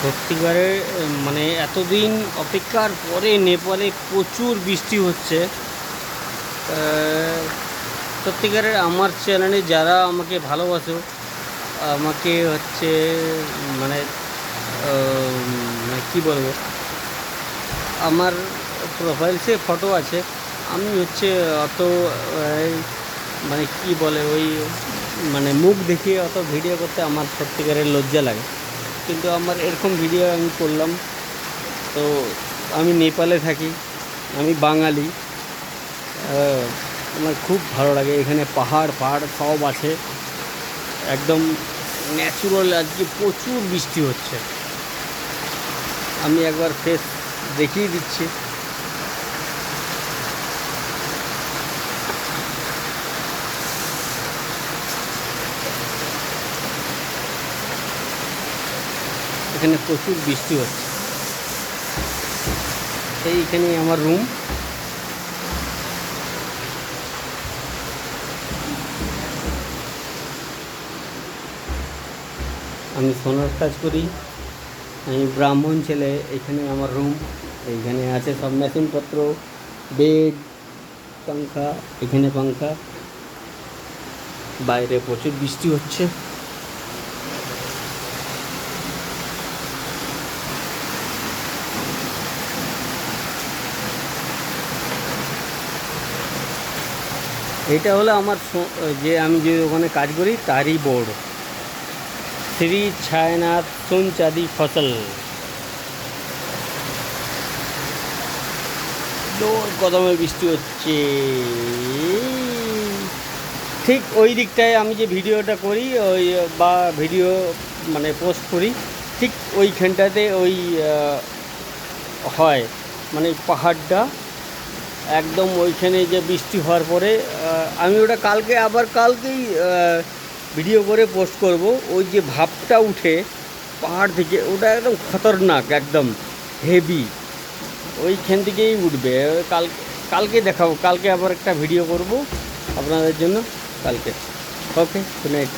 সত্যিকারে মানে এতদিন অপেক্ষার পরে নেপালে প্রচুর বৃষ্টি হচ্ছে। সত্যিকারের আমার চ্যানেলে যারা আমাকে ভালোবাসো, আমাকে হচ্ছে মানে মানে কী বলবো, আমার প্রোফাইলসে ফটো আছে। আমি হচ্ছে অত মানে কি বলে ওই মানে মুখ দেখিয়ে অত ভিডিও করতে আমার সত্যিকারের লজ্জা লাগে, কিন্তু আমার এরকম ভিডিও আমি করলাম। তো আমি নেপালে থাকি, আমি বাঙালি। আমার খুব ভালো লাগে, এখানে পাহাড় পাহাড় সব আছে, একদম ন্যাচুরাল। আজকে প্রচুর বৃষ্টি হচ্ছে, আমি একবার ফেস দেখিয়ে দিচ্ছি। এখানে প্রচুর বৃষ্টি হচ্ছে। এইখানে আমার রুম। আমি সোনার কাজ করি, আমি ব্রাহ্মণ ছেলে। এখানে আমার রুম, এইখানে আছে সব মেশিনপত্র, বেড, পাংখা, এখানে পাংখা। বাইরে প্রচুর বৃষ্টি হচ্ছে। এটা হলো আমার যে আমি যে ওখানে কাজ করি তারই বোর্ড, শ্রী ছায়নাথ সোনচাঁদি ফসল। জোর কদমে বৃষ্টি হচ্ছে। ঠিক ওই দিকটায় আমি যে ভিডিওটা করি ওই বা ভিডিও মানে পোস্ট করি, ঠিক ওইখানটাতে ওই হয় মানে পাহাড়টা একদম ওইখানে যে বৃষ্টি হওয়ার পরে আমি ওটা কালকেই ভিডিও করে পোস্ট করব। ওই যে ভাবটা উঠে পাহাড় থেকে, ওটা একদম খতরনাক, একদম হেভি, ওইখান থেকেই উঠবে। কালকে দেখাবো, কালকে আবার একটা ভিডিও করব আপনাদের জন্য কালকে। ওকে, গুড নাইট।